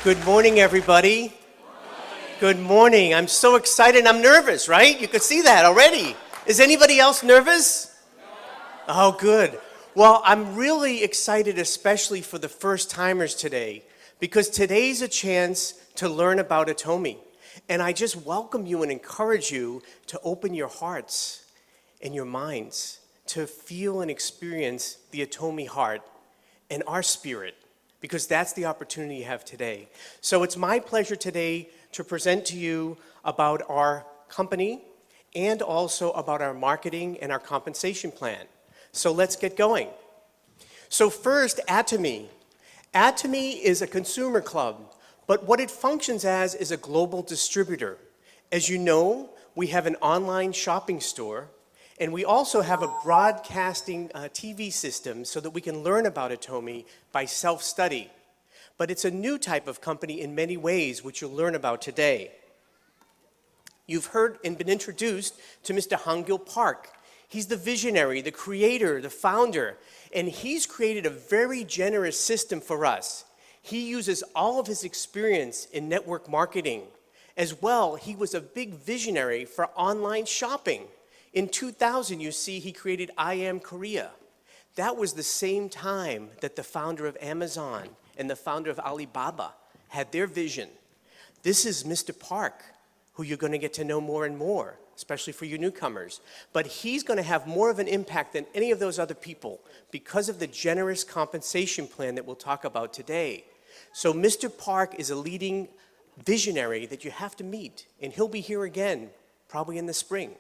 Good morning, everybody. Good morning. I'm so excited. I'm nervous, right? You could see that already. Is anybody else nervous? Oh, good. Well, I'm really excited, especially for the first-timers today, because today's a chance to learn about Atomy. And I just welcome you and encourage you to open your hearts and your minds to feel and experience the Atomy heart and our spirit, because that's the opportunity you have today. So it's my pleasure today to present to you about our company and also about our marketing and our compensation plan. So let's get going. So first, Atomy. Atomy is a consumer club, but what it functions as is a global distributor. As you know, we have an online shopping store, and we also have a broadcasting TV system so that we can learn about Atomy by self-study. But it's a new type of company in many ways, which you'll learn about today. You've heard and been introduced to Mr. Hangil Park. He's the visionary, the creator, the founder, and he's created a very generous system for us. He uses all of his experience in network marketing. As well, he was a big visionary for online shopping. In 2000, you see, he created I Am Korea. That was the same time that the founder of Amazon and the founder of Alibaba had their vision. This is Mr. Park, who you're going to get to know more and more, especially for you newcomers. But he's going to have more of an impact than any of those other people because of the generous compensation plan that we'll talk about today. So Mr. Park is a leading visionary that you have to meet, and he'll be here again, probably in the spring.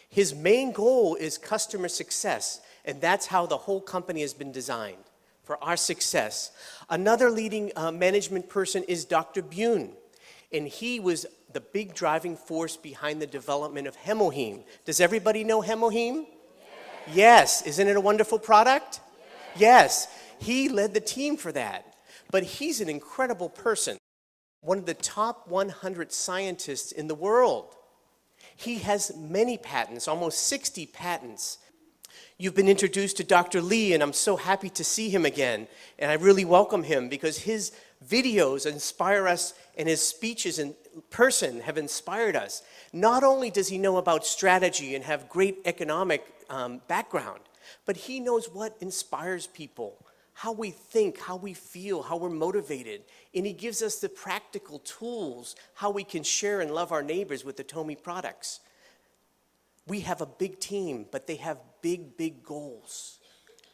His main goal is customer success, and that's how the whole company has been designed, for our success. Another leading management person is Dr. Bune, and he was the big driving force behind the development of Hemoheme. Does everybody know Hemoheme? Yes. Isn't it a wonderful product? Yes. He led the team for that. But he's an incredible person, one of the top 100 scientists in the world. He has many patents, almost 60 patents. You've been introduced to Dr. Lee, and I'm so happy to see him again. And I really welcome him because his videos inspire us, and his speeches in person have inspired us. Not only does he know about strategy and have great economic background, but he knows what inspires people, how we think, how we feel, how we're motivated. And he gives us the practical tools, how we can share and love our neighbors with the Atomy products. We have a big team, but they have big, big goals.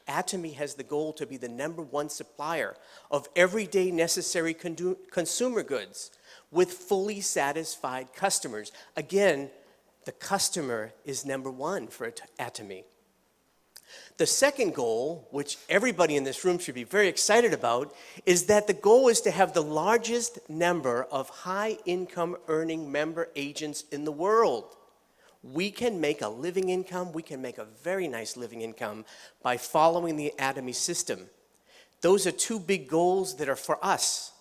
Atomy has the goal to be the #1 supplier of everyday necessary consumer goods with fully satisfied customers. Again, the customer is #1 for Atomy. The second goal, which everybody in this room should be very excited about, is that the goal is to have the largest number of high-income earning member agents in the world. We can make a living income, we can make a very nice living income by following the Atomy system. Those are two big goals that are for us,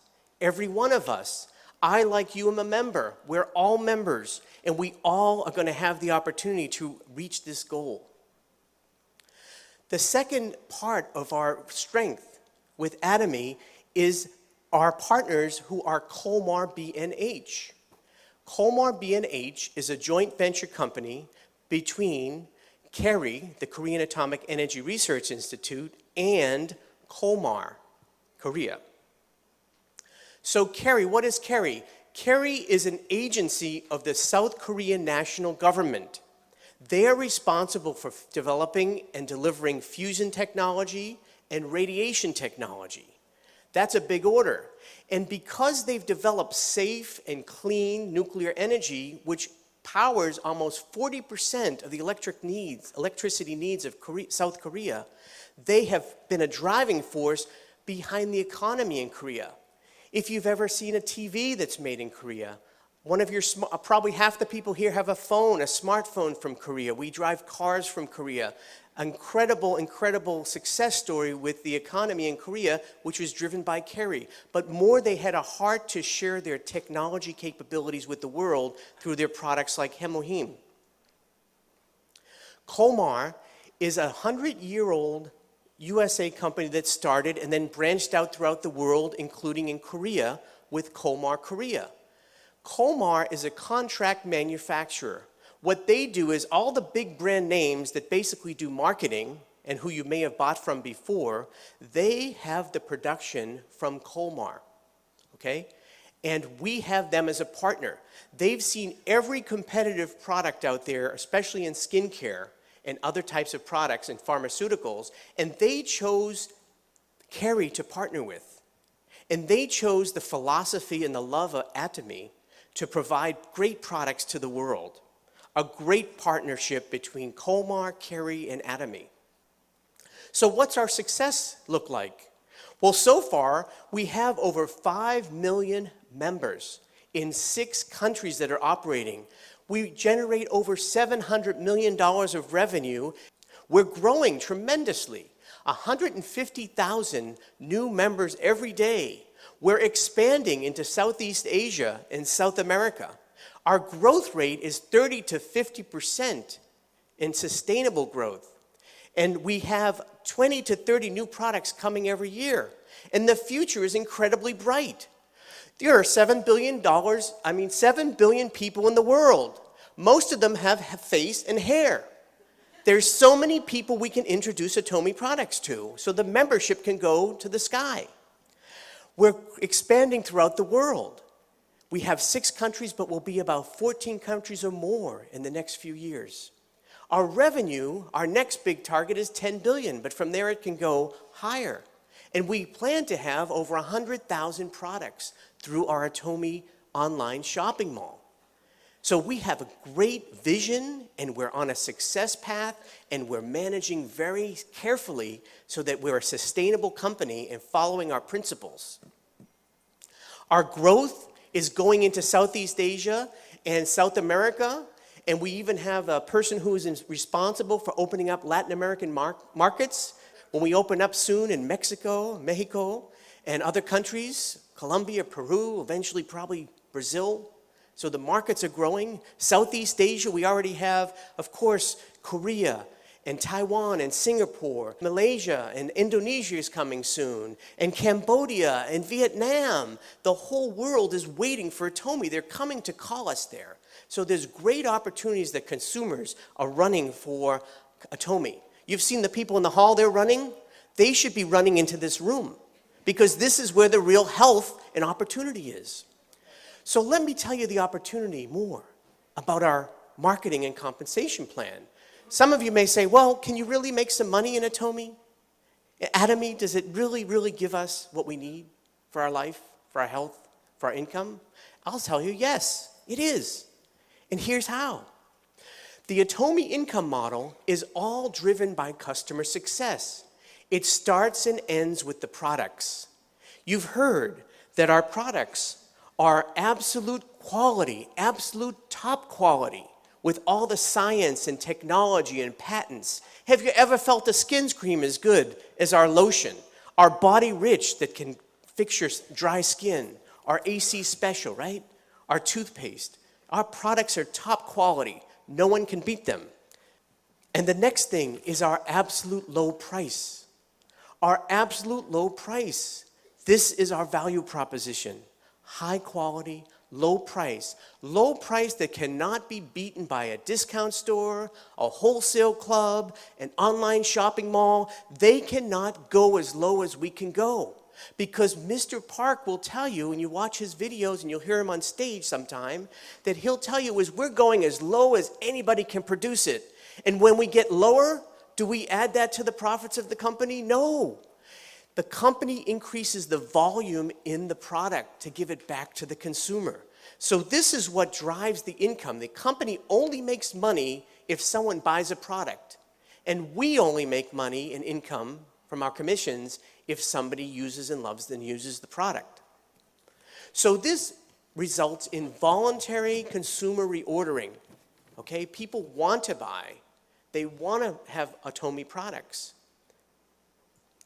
every one of us. I, like you, am a member. We're all members, and we all are going to have the opportunity to reach this goal. The second part of our strength with Atomy is our partners who are Kolmar B&H. Kolmar B&H is a joint venture company between KERI, the Korean Atomic Energy Research Institute, and Kolmar, Korea. So KERI, what is KERI? KERI is an agency of the South Korean national government. They are responsible for developing and delivering fusion technology and radiation technology. That's a big order. And because they've developed safe and clean nuclear energy, which powers almost 40% of the electricity needs of South Korea, they have been a driving force behind the economy in Korea. If you've ever seen a TV that's made in Korea, probably half the people here have a smartphone from Korea. We drive cars from Korea. Incredible, incredible success story with the economy in Korea, which was driven by KERI. But more, they had a heart to share their technology capabilities with the world through their products like Hemoheme. Kolmar is a 100-year-old USA company that started and then branched out throughout the world, including in Korea with Kolmar Korea. Kolmar is a contract manufacturer. What they do is all the big brand names that basically do marketing and who you may have bought from before, they have the production from Kolmar, okay? And we have them as a partner. They've seen every competitive product out there, especially in skincare and other types of products and pharmaceuticals, and they chose Kerry to partner with. And they chose the philosophy and the love of Atomy to provide great products to the world. A great partnership between Kolmar, Kerry, and Atomy. So what's our success look like? Well, so far, we have over 5 million members in 6 countries that are operating. We generate over $700 million of revenue. We're growing tremendously. 150,000 new members every day. We're expanding into Southeast Asia and South America. Our growth rate is 30 to 50% in sustainable growth. And we have 20 to 30 new products coming every year. And the future is incredibly bright. There are 7 billion people in the world. Most of them have face and hair. There's so many people we can introduce Atomy products to, so the membership can go to the sky. We're expanding throughout the world. We have 6 countries, but we'll be about 14 countries or more in the next few years. Our revenue, our next big target is 10 billion, but from there it can go higher. And we plan to have over 100,000 products through our Atomy online shopping mall. So we have a great vision, and we're on a success path, and we're managing very carefully so that we're a sustainable company and following our principles. Our growth is going into Southeast Asia and South America, and we even have a person who is responsible for opening up Latin American markets. When we open up soon in Mexico, and other countries, Colombia, Peru, eventually probably Brazil. So the markets are growing. Southeast Asia, we already have, of course, Korea and Taiwan and Singapore. Malaysia and Indonesia is coming soon. And Cambodia and Vietnam. The whole world is waiting for Atomy. They're coming to call us there. So there's great opportunities that consumers are running for Atomy. You've seen the people in the hall they're running? They should be running into this room because this is where the real health and opportunity is. So let me tell you the opportunity more about our marketing and compensation plan. Some of you may say, well, can you really make some money in Atomy? Atomy, does it really give us what we need for our life, for our health, for our income? I'll tell you, yes, it is. And here's how. The Atomy income model is all driven by customer success. It starts and ends with the products. You've heard that our products are absolute quality, absolute top quality, with all the science and technology and patents. Have you ever felt a skin cream as good as our lotion? Our Body Rich that can fix your dry skin. Our AC Special, right? Our toothpaste. Our products are top quality. No one can beat them. And the next thing is our absolute low price. Our absolute low price. This is our value proposition. High quality, low price. Low price that cannot be beaten by a discount store, a wholesale club, an online shopping mall. They cannot go as low as we can go. Because Mr. Park will tell you, and you watch his videos and you'll hear him on stage sometime, that he'll tell you is we're going as low as anybody can produce it. And when we get lower, do we add that to the profits of the company? No. The company increases the volume in the product to give it back to the consumer. So this is what drives the income. The company only makes money if someone buys a product. And we only make money and income from our commissions if somebody uses and loves and uses the product. So this results in voluntary consumer reordering. Okay, people want to buy. They want to have Atomy products.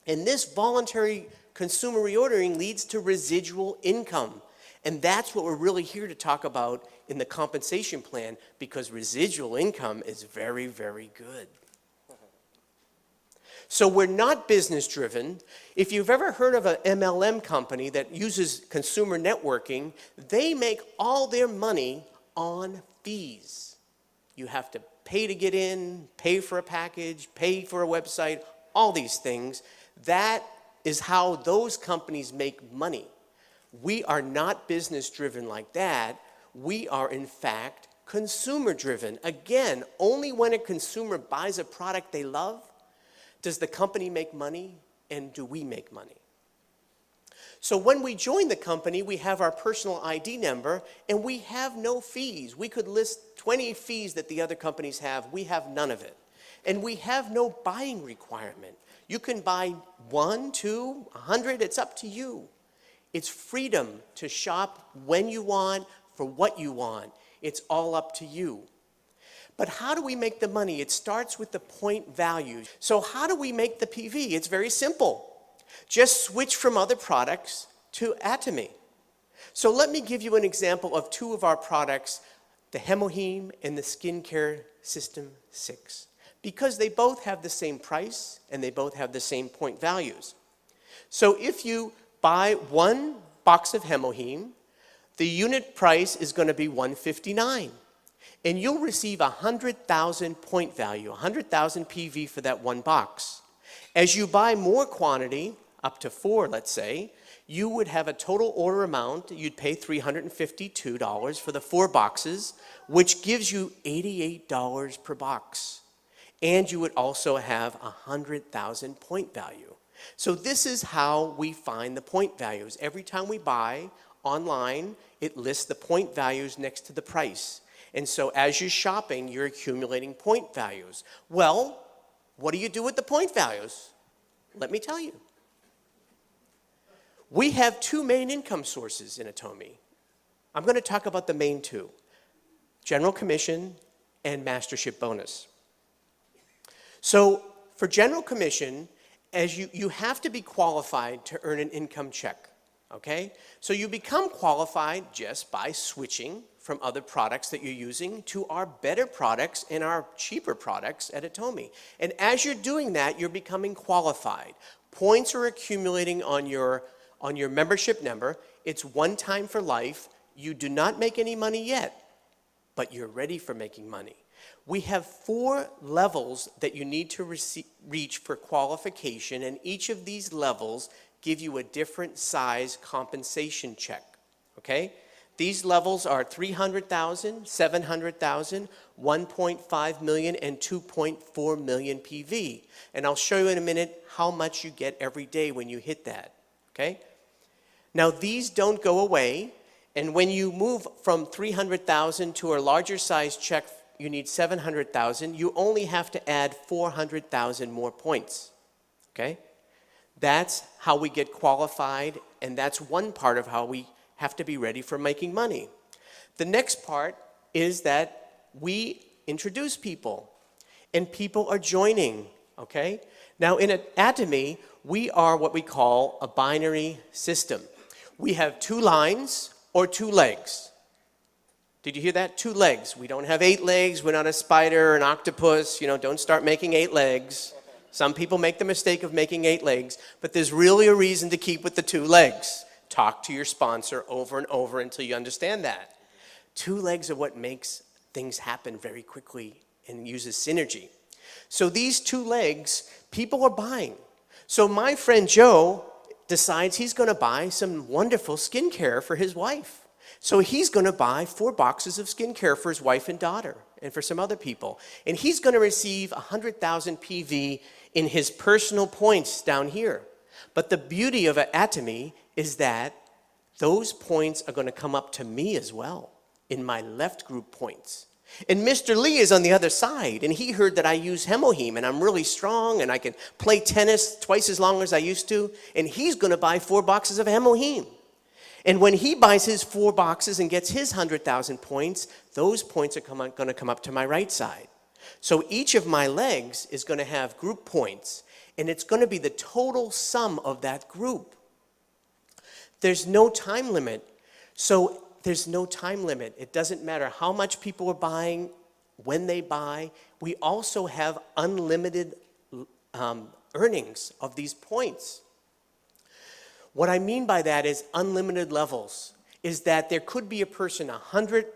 And this voluntary consumer reordering leads to residual income. And that's what we're really here to talk about in the compensation plan, because residual income is very, very good. So we're not business driven. If you've ever heard of an MLM company that uses consumer networking, they make all their money on fees. You have to pay to get in, pay for a package, pay for a website, all these things. That is how those companies make money. We are not business driven like that. We are in fact consumer driven. Again, only when a consumer buys a product they love does the company make money, and do we make money. So when we join the company, we have our personal ID number, and we have no fees. We could list 20 fees that the other companies have. We have none of it. And we have no buying requirement. You can buy 1, 2, 100, it's up to you. It's freedom to shop when you want, for what you want. It's all up to you. But how do we make the money? It starts with the point values. So how do we make the PV? It's very simple. Just switch from other products to Atomy. So let me give you an example of two of our products, the Hemoheme and the Skincare System 6, because they both have the same price and they both have the same point values. So if you buy one box of Hemoheme, the unit price is going to be $159. And you'll receive 100,000 point value, 100,000 PV for that one box. As you buy more quantity, up to 4, let's say, you would have a total order amount. You'd pay $352 for the 4 boxes, which gives you $88 per box. And you would also have 100,000 point value. So this is how we find the point values. Every time we buy online, it lists the point values next to the price. And so as you're shopping, you're accumulating point values. Well, what do you do with the point values? Let me tell you. We have 2 main income sources in Atomy. I'm going to talk about the main 2, General Commission and Mastership Bonus. So for General Commission, as you have to be qualified to earn an income check, okay? So you become qualified just by switching from other products that you're using to our better products and our cheaper products at Atomy. And as you're doing that, you're becoming qualified. Points are accumulating on your membership number. It's one time for life. You do not make any money yet, but you're ready for making money. We have 4 levels that you need to reach for qualification, and each of these levels give you a different size compensation check, okay? These levels are 300,000, 700,000, 1.5 million, and 2.4 million PV. And I'll show you in a minute how much you get every day when you hit that, okay? Now these don't go away, and when you move from 300,000 to a larger size check, you need 700,000, you only have to add 400,000 more points, okay? That's how we get qualified, and that's one part of how we have to be ready for making money. The next part is that we introduce people, and people are joining, okay? Now in Atomy, we are what we call a binary system. We have 2 lines or 2 legs. Did you hear that? 2 legs. We don't have 8 legs. We're not a spider, an octopus. You know, don't start making 8 legs. Some people make the mistake of making 8 legs, but there's really a reason to keep with the 2 legs. Talk to your sponsor over and over until you understand that. 2 legs are what makes things happen very quickly and uses synergy. So these 2 legs, people are buying. So my friend Joe decides he's going to buy some wonderful skincare for his wife. So he's going to buy 4 boxes of skincare for his wife and daughter and for some other people. And he's going to receive 100,000 PV in his personal points down here. But the beauty of Atomy is that those points are going to come up to me as well in my left group points. And Mr. Lee is on the other side, and he heard that I use Hemoheme, and I'm really strong, and I can play tennis twice as long as I used to, and he's going to buy 4 boxes of Hemoheme. And when he buys his 4 boxes and gets his 100,000 points, those points are going to come up to my right side. So each of my legs is going to have group points, and it's going to be the total sum of that group. There's no time limit. So there's no time limit. It doesn't matter how much people are buying, when they buy. We also have unlimited earnings of these points. What I mean by that is unlimited levels, is that there could be a person 100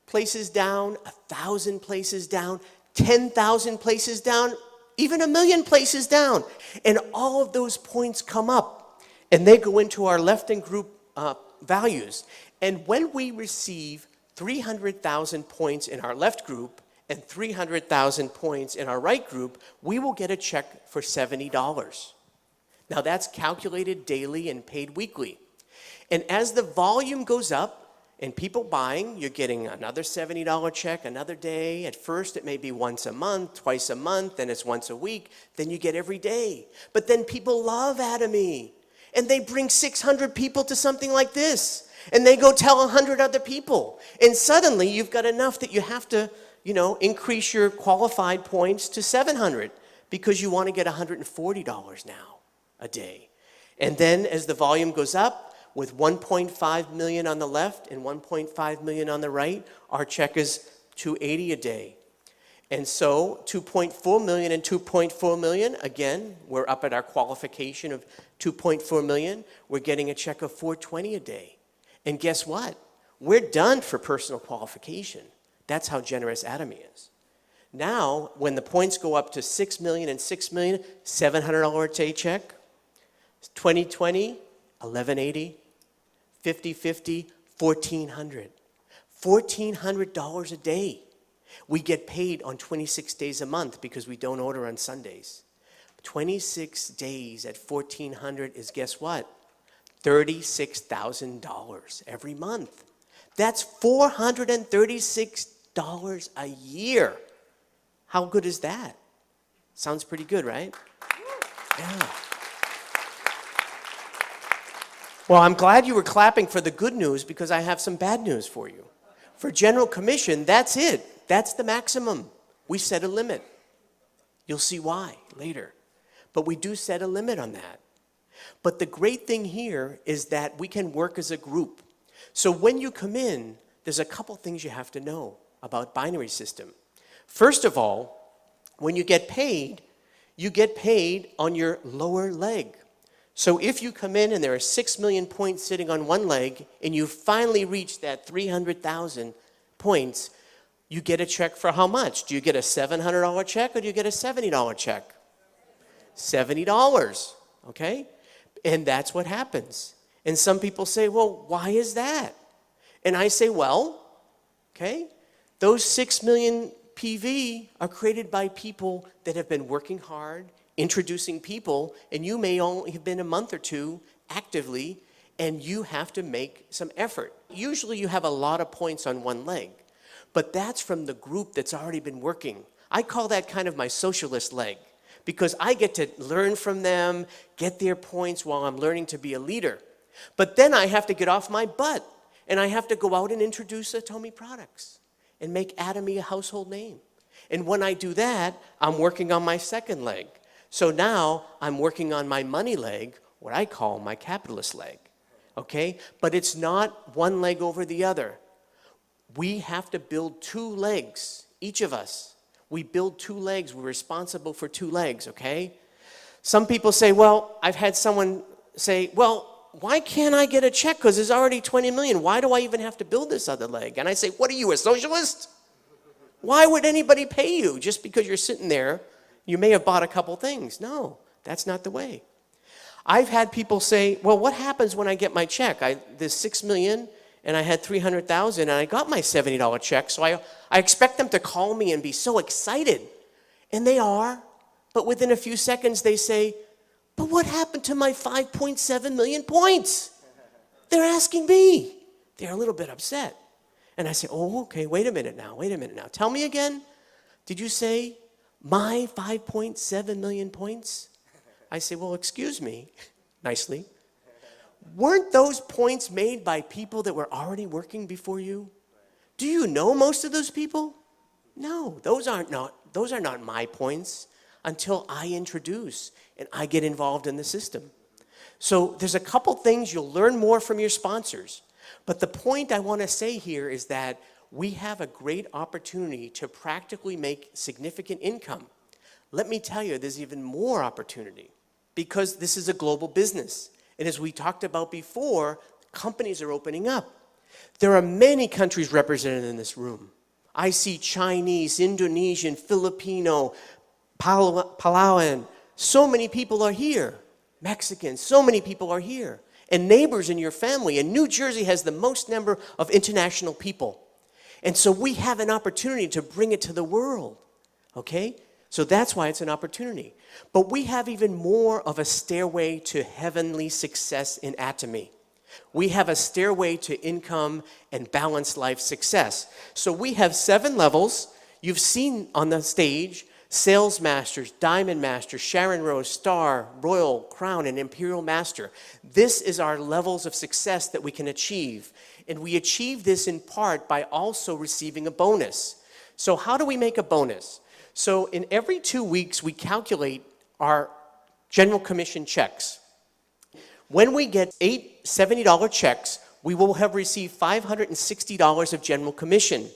places down, 1,000 places down, 10,000 places down, even 1,000,000 places down. And all of those points come up, and they go into our left-hand group values. And when we receive 300,000 points in our left group and 300,000 points in our right group, we will get a check for $70. Now that's calculated daily and paid weekly. And as the volume goes up and people buying, you're getting another $70 check another day. At first it may be once a month, twice a month, then it's once a week, then you get every day. But then people love Atomy, and they bring 600 people to something like this, and they go tell 100 other people. And suddenly you've got enough that you have to, increase your qualified points to 700 because you want to get $140 now a day. And then as the volume goes up, with 1.5 million on the left and 1.5 million on the right, our check is $280 a day. And so 2.4 million and 2.4 million, again, we're up at our qualification of 2.4 million. We're getting a check of $420 a day. And guess what? We're done for personal qualification. That's how generous Atomy is. Now, when the points go up to 6 million and 6 million, $700 a day check. 2020, $1,180, 50/50, $1,400. $1,400 a day. We get paid on 26 days a month because we don't order on Sundays. 26 days at $1,400 is, guess what? $36,000 every month. That's $436 a year. How good is that? Sounds pretty good, right? Yeah. Well, I'm glad you were clapping for the good news because I have some bad news for you. For general commission, that's it. That's the maximum. We set a limit. You'll see why later. But we do set a limit on that. But the great thing here is that we can work as a group. So when you come in, there's a couple things you have to know about binary system. First of all, when you get paid on your lower leg. So if you come in and there are 6 million points sitting on one leg and you finally reach that 300,000 points, you get a check for how much? Do you get a $700 check or do you get a $70 check? $70, okay? And that's what happens. And some people say, well, why is that? And I say, well, okay, those 6 million PV are created by people that have been working hard, introducing people, and you may only have been a month or two actively, and you have to make some effort. Usually you have a lot of points on one leg, but that's from the group that's already been working. I call that kind of my socialist leg, because I get to learn from them, get their points while I'm learning to be a leader. But then I have to get off my butt, and I have to go out and introduce Atomy products and make Atomy a household name. And when I do that, I'm working on my second leg. So now I'm working on my money leg, what I call my capitalist leg, okay? But it's not one leg over the other. We have to build two legs, each of us. We build two legs. We're responsible for two legs, okay? Some people say, well, I've had someone say, well, why can't I get a check? Because there's already 20 million. Why do I even have to build this other leg? And I say, what are you, a socialist? Why would anybody pay you just because you're sitting there? You may have bought a couple things. No, that's not the way. I've had people say, well, what happens when I get my check? There's 6 million and I had 300,000 and I got my $70 check. So I expect them to call me and be so excited. And they are. But within a few seconds they say, but what happened to my 5.7 million points? They're asking me. They're a little bit upset. And I say, oh, okay, wait a minute now. Tell me again, did you say my 5.7 million points? I say, well, excuse me, nicely. Weren't those points made by people that were already working before you? Do you know most of those people? No, those are not my points until I introduce and I get involved in the system. So there's a couple things you'll learn more from your sponsors. But the point I want to say here is that we have a great opportunity to practically make significant income. Let me tell you, there's even more opportunity because this is a global business. And as we talked about before, companies are opening up. There are many countries represented in this room. I see Chinese, Indonesian, Filipino, Palauan. So many people are here. Mexicans, so many people are here. And neighbors in your family. And New Jersey has the most number of international people. And so we have an opportunity to bring it to the world. Okay? So that's why it's an opportunity. But we have even more of a stairway to heavenly success in Atomy. We have a stairway to income and balanced life success. So we have 7 levels. You've seen on the stage Sales Masters, Diamond Master, Sharon Rose, Star, Royal, Crown, and Imperial Master. This is our levels of success that we can achieve. And we achieve this in part by also receiving a bonus. So how do we make a bonus? So in every 2 weeks, we calculate our general commission checks. When we get 8 $70 checks, we will have received $560 of general commission.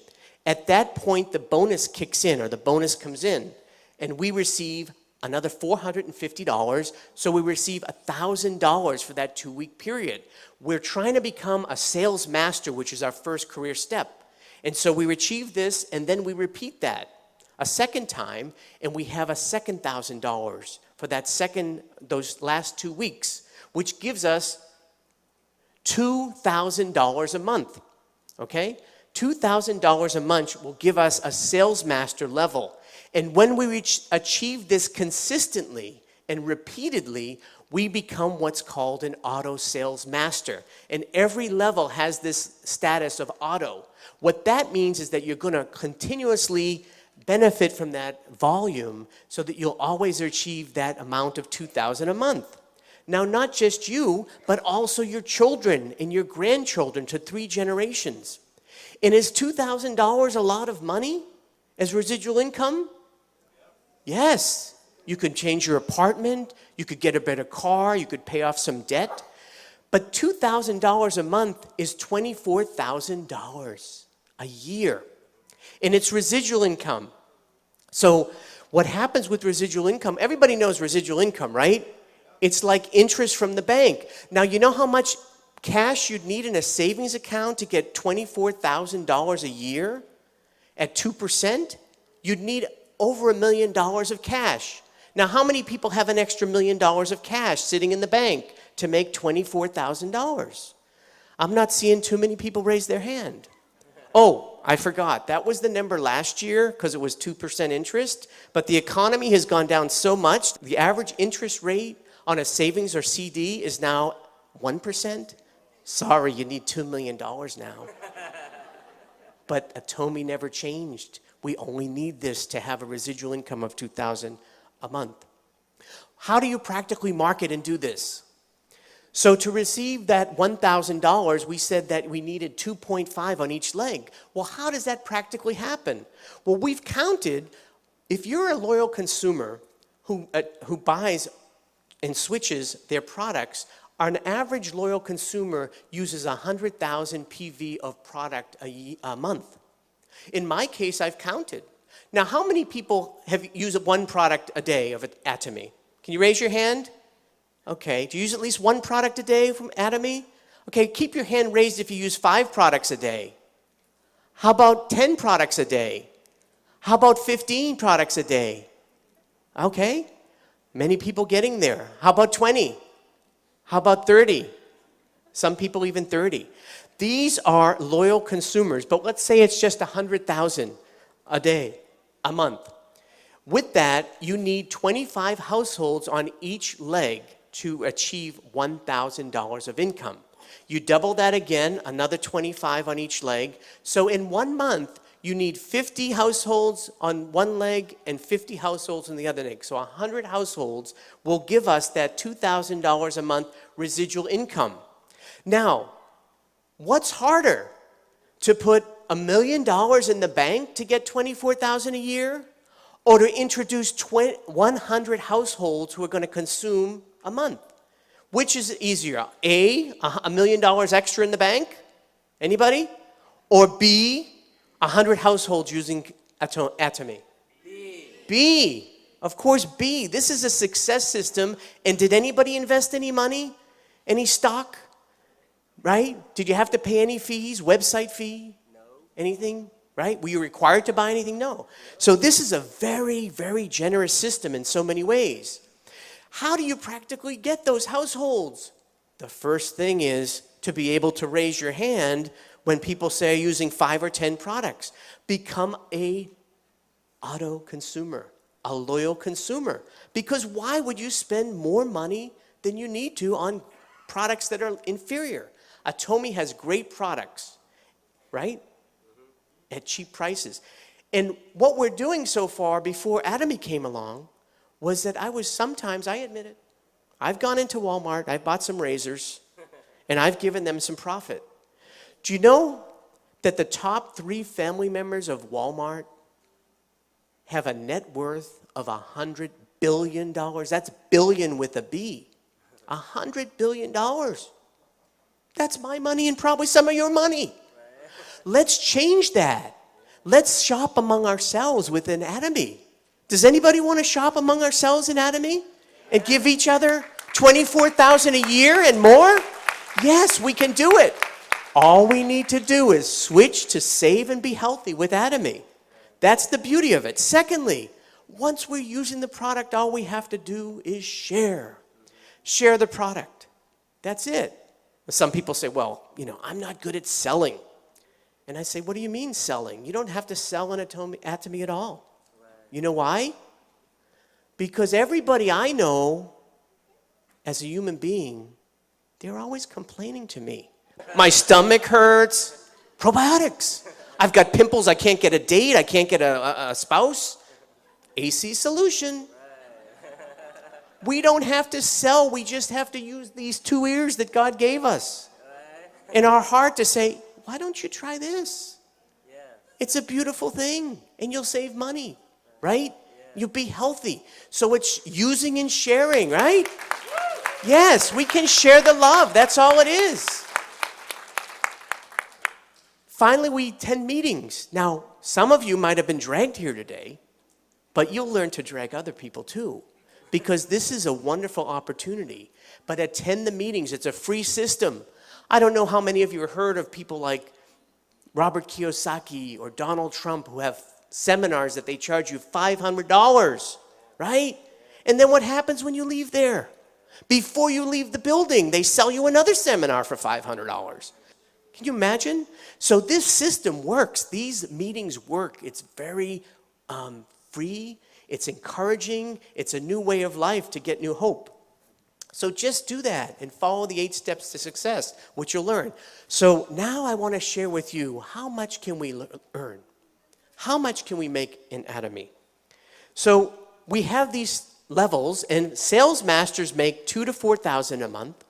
At that point, the bonus kicks in, or the bonus comes in, and we receive another $450, so we receive $1,000 for that 2-week period. We're trying to become a sales master, which is our first career step. And so we achieve this, and then we repeat that a second time, and we have a second $1,000 for those last 2 weeks, which gives us $2,000 a month, okay? $2,000 a month will give us a sales master level. And when we achieve this consistently and repeatedly, we become what's called an auto sales master. And every level has this status of auto. What that means is that you're going to continuously benefit from that volume so that you'll always achieve that amount of $2,000 a month. Now, not just you, but also your children and your grandchildren to 3 generations. And is $2,000 a lot of money as residual income? Yes. You could change your apartment, you could get a better car, you could pay off some debt. But $2,000 a month is $24,000 a year. And it's residual income. So what happens with residual income, everybody knows residual income, right? It's like interest from the bank. Now, you know how much cash you'd need in a savings account to get $24,000 a year at 2%? You'd need over $1 million of cash. Now, how many people have an extra $1 million of cash sitting in the bank to make $24,000? I'm not seeing too many people raise their hand. Oh, I forgot. That was the number last year because it was 2% interest. But the economy has gone down so much. The average interest rate on a savings or CD is now 1%. Sorry, you need $2 million now. But Atomy never changed. We only need this to have a residual income of $2,000 a month. How do you practically market and do this? So to receive that $1,000, we said that we needed 2.5 on each leg. Well, how does that practically happen? Well, we've counted, if you're a loyal consumer who buys and switches their products, an average loyal consumer uses 100,000 PV of product a month. In my case, I've counted. Now, how many people have used one product a day of Atomy? Can you raise your hand? Okay. Do you use at least one product a day from Atomy? Okay, keep your hand raised if you use 5 products a day. How about 10 products a day? How about 15 products a day? Okay. Many people getting there. How about 20? How about 30? Some people even 30. These are loyal consumers, but let's say it's just 100,000 a day, a month. With that, you need 25 households on each leg to achieve $1,000 of income. You double that again, another 25 on each leg. So in 1 month, you need 50 households on one leg and 50 households on the other leg. So 100 households will give us that $2,000 a month residual income. Now, what's harder? To put $1 million in the bank to get $24,000 a year? Or to introduce 100 households who are going to consume a month? Which is easier? A, $1 million extra in the bank? Anybody? Or B, 100 households using Atomy? B. Of course, B. This is a success system. And did anybody invest any money? Any stock? Right? Did you have to pay any fees? Website fee? No. Anything? Right? Were you required to buy anything? No. So this is a very, very generous system in so many ways. How do you practically get those households? The first thing is to be able to raise your hand when people say using 5 or 10 products. Become a auto consumer, a loyal consumer. Because why would you spend more money than you need to on products that are inferior? Atomy has great products, right? At cheap prices. And what we're doing so far before Atomy came along was that I admit it, I've gone into Walmart, I've bought some razors, and I've given them some profit. Do you know that the top 3 family members of Walmart have a net worth of $100 billion? That's billion with a B. $100 billion. That's my money and probably some of your money. Let's change that. Let's shop among ourselves within Atomy. Does anybody want to shop among ourselves in Atomy and give each other $24,000 a year and more? Yes, we can do it. All we need to do is switch to save and be healthy with Atomy. That's the beauty of it. Secondly, once we're using the product, all we have to do is share. Share the product. That's it. Some people say, well, I'm not good at selling. And I say, what do you mean selling? You don't have to sell an Atomy at all. Right. You know why? Because everybody I know as a human being, they're always complaining to me. My stomach hurts. Probiotics. I've got pimples. I can't get a date. I can't get a spouse. AC solution. We don't have to sell. We just have to use these 2 ears that God gave us in our heart to say, why don't you try this? Yeah. It's a beautiful thing, and you'll save money, right? Yeah. You'll be healthy. So it's using and sharing, right? Yes, we can share the love. That's all it is. Finally, we attend meetings. Now, some of you might have been dragged here today, but you'll learn to drag other people too, because this is a wonderful opportunity. But attend the meetings. It's a free system. I don't know how many of you have heard of people like Robert Kiyosaki or Donald Trump who have seminars that they charge you $500, right? And then what happens when you leave there? Before you leave the building, they sell you another seminar for $500. Can you imagine? So this system works. These meetings work. It's very free. It's encouraging. It's a new way of life to get new hope. So just do that and follow the 8 steps to success, which you'll learn. So now I want to share with you, how much can we earn? How much can we make in Atomy? So we have these levels, and sales masters make $2,000 to $4,000 a month.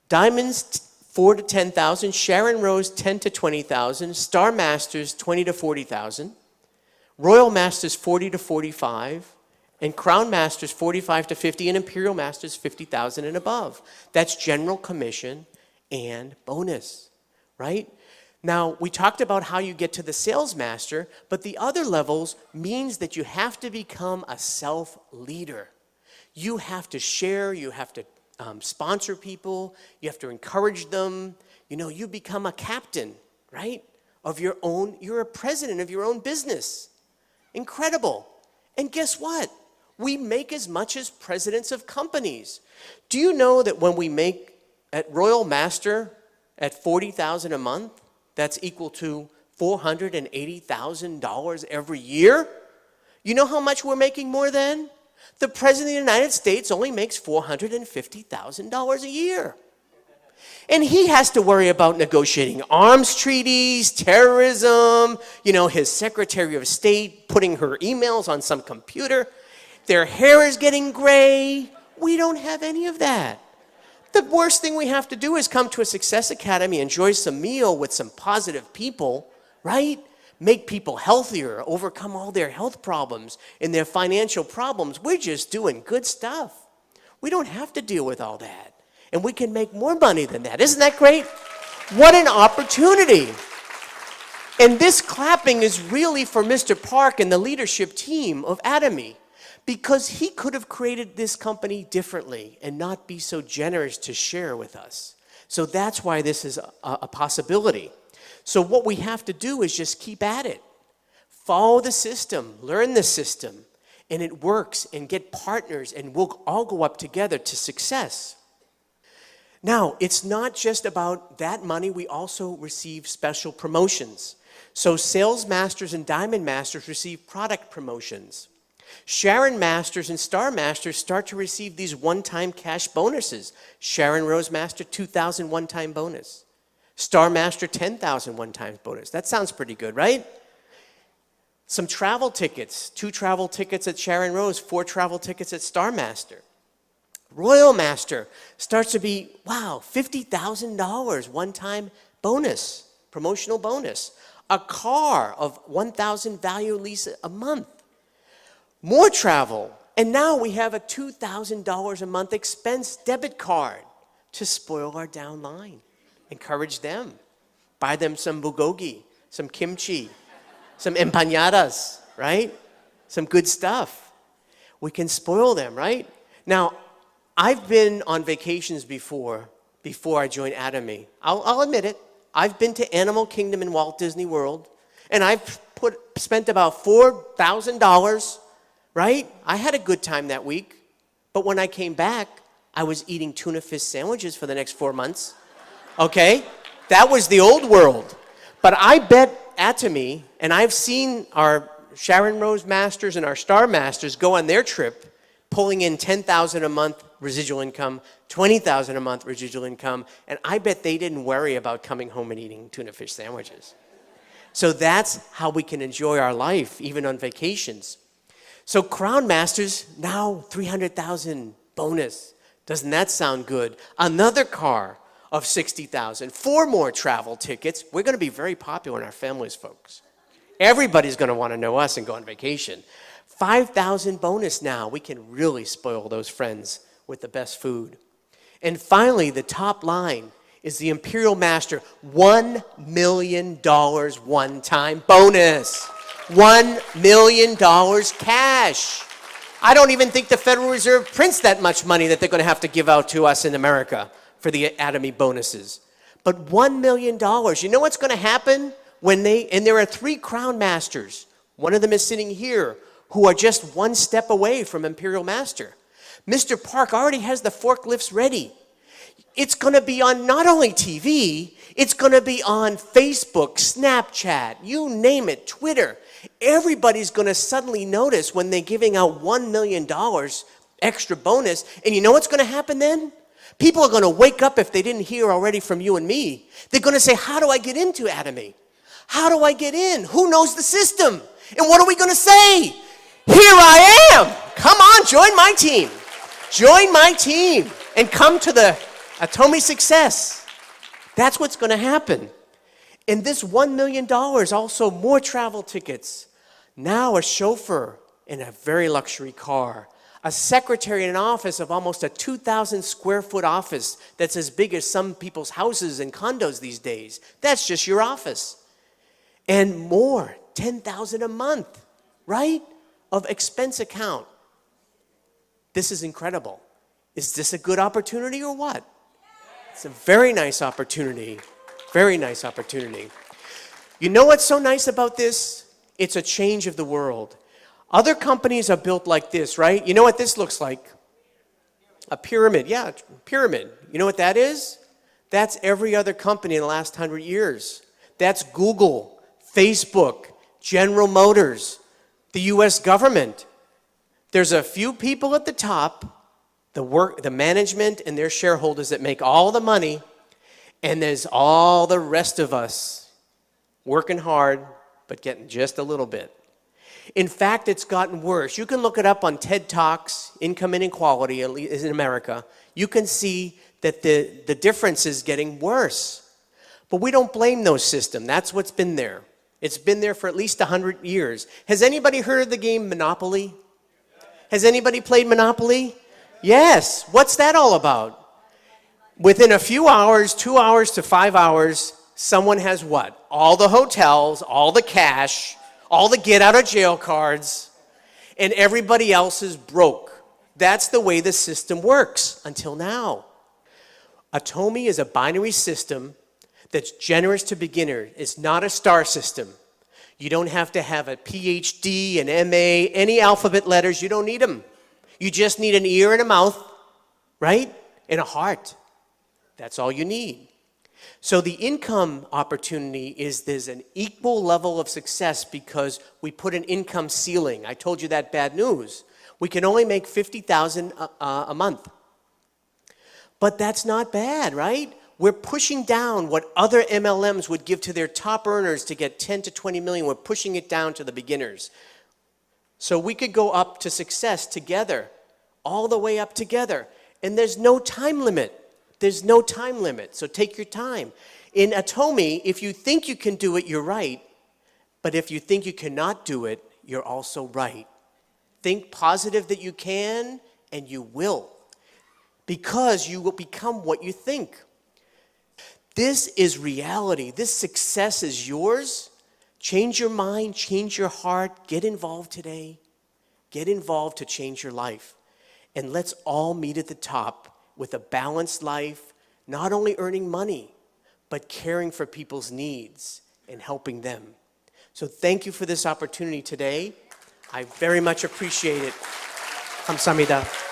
Diamonds, $4,000 to $10,000. Sharon Rose, $10,000 to $20,000. Star Masters, $20,000 to $40,000. Royal Masters, $40,000 to $45,000. And Crown Masters, $45,000 to $50,000. And Imperial Masters, $50,000 and above. That's general commission and bonus, right? Now, we talked about how you get to the sales master, but the other levels means that you have to become a self-leader. You have to share, you have to sponsor people, you have to encourage them. You become a captain, right, of your own, you're a president of your own business. Incredible. And guess what? We make as much as presidents of companies. Do you know that when we make at Royal Master at $40,000 a month, that's equal to $480,000 every year? You know how much we're making more than? The President of the United States only makes $450,000 a year. And he has to worry about negotiating arms treaties, terrorism, his Secretary of State putting her emails on some computer. Their hair is getting gray. We don't have any of that. The worst thing we have to do is come to a Success Academy, enjoy some meal with some positive people, right? Make people healthier, overcome all their health problems and their financial problems. We're just doing good stuff. We don't have to deal with all that. And we can make more money than that. Isn't that great? What an opportunity. And this clapping is really for Mr. Park and the leadership team of Atomy. because he could have created this company differently and not be so generous to share with us. So that's why this is a possibility. So what we have to do is just keep at it. Follow the system, learn the system, and it works, and get partners, and we'll all go up together to success. Now, it's not just about that money. We also receive special promotions. So sales masters and diamond masters receive product promotions. Sharon Masters and Star Masters start to receive these one-time cash bonuses. Sharon Rose Master, $2,000 one-time bonus. Star Master, $10,000 one-time bonus. That sounds pretty good, right? Some travel tickets, 2 travel tickets at Sharon Rose, 4 travel tickets at Star Master. Royal Master starts to be, wow, $50,000 one-time bonus, promotional bonus. A car of $1,000 value lease a month. More travel, and now we have a $2,000 a month expense debit card to spoil our downline. Encourage them. Buy them some bulgogi, some kimchi, some empanadas, right? Some good stuff. We can spoil them, right? Now, I've been on vacations before I joined Atomy. I'll admit it. I've been to Animal Kingdom in Walt Disney World, and I've spent about $4,000, right? I had a good time that week, but when I came back, I was eating tuna fish sandwiches for the next 4 months, okay? That was the old world. But I bet Atomy, and I've seen our Sharon Rose Masters and our Star Masters go on their trip, pulling in $10,000 a month residual income, $20,000 a month residual income, and I bet they didn't worry about coming home and eating tuna fish sandwiches. So that's how we can enjoy our life, even on vacations. So Crown Masters, now $300,000 bonus. Doesn't that sound good? Another car of $60,000. 4 more travel tickets. We're going to be very popular in our families, folks. Everybody's going to want to know us and go on vacation. $5,000 bonus now. We can really spoil those friends with the best food. And finally, the top line is the Imperial Master $1 million one-time bonus. $1 million cash. I don't even think the Federal Reserve prints that much money that they're going to have to give out to us in America for the Atomy bonuses. But $1 million, you know what's going to happen when and there are 3 Crown Masters. One of them is sitting here, who are just 1 step away from Imperial Master. Mr. Park already has the forklifts ready. It's going to be on not only TV, it's going to be on Facebook, Snapchat, you name it, Twitter. Everybody's going to suddenly notice when they're giving out $1 million extra bonus. And you know what's going to happen then? People are going to wake up if they didn't hear already from you and me. They're going to say, how do I get into Atomy? How do I get in? Who knows the system? And what are we going to say? Here I am. Come on, join my team. Join my team and come to the Atomy success. That's what's going to happen. And this $1 million, also more travel tickets. Now a chauffeur in a very luxury car. A secretary in an office of almost a 2,000 square foot office that's as big as some people's houses and condos these days. That's just your office. And more, $10,000 a month, right? Of expense account. This is incredible. Is this a good opportunity or what? It's a very nice opportunity. Very nice opportunity. You know what's so nice about this? It's a change of the world. Other companies are built like this, right? You know what this looks like? A pyramid. Yeah, pyramid. You know what that is? That's every other company in the last 100 years. That's Google, Facebook, General Motors, the U.S. government. There's a few people at the top, the management and their shareholders that make all the money, and there's all the rest of us working hard, but getting just a little bit. In fact, it's gotten worse. You can look it up on TED Talks, Income Inequality, at least in America. You can see that the difference is getting worse. But we don't blame those systems. That's what's been there. It's been there for at least 100 years. Has anybody heard of the game Monopoly? Has anybody played Monopoly? Yes. What's that all about? Within a few hours, 2 hours to 5 hours, someone has what? All the hotels, all the cash, all the get-out-of-jail cards, and everybody else is broke. That's the way the system works until now. Atomy is a binary system that's generous to beginners. It's not a star system. You don't have to have a PhD, an MA, any alphabet letters. You don't need them. You just need an ear and a mouth, right? And a heart. That's all you need. So the income opportunity is there's an equal level of success because we put an income ceiling. I told you that bad news. We can only make $50,000 a month. But that's not bad, right? We're pushing down what other MLMs would give to their top earners to get 10 to 20 million. We're pushing it down to the beginners. So we could go up to success together, all the way up together. And there's no time limit. There's no time limit. So take your time. In Atomy, if you think you can do it, you're right. But if you think you cannot do it, you're also right. Think positive that you can, and you will. Because you will become what you think. This is reality. This success is yours. Change your mind, change your heart. Get involved today. Get involved to change your life. And let's all meet at the top with a balanced life, not only earning money, but caring for people's needs and helping them. So thank you for this opportunity today. I very much appreciate it. 감사합니다.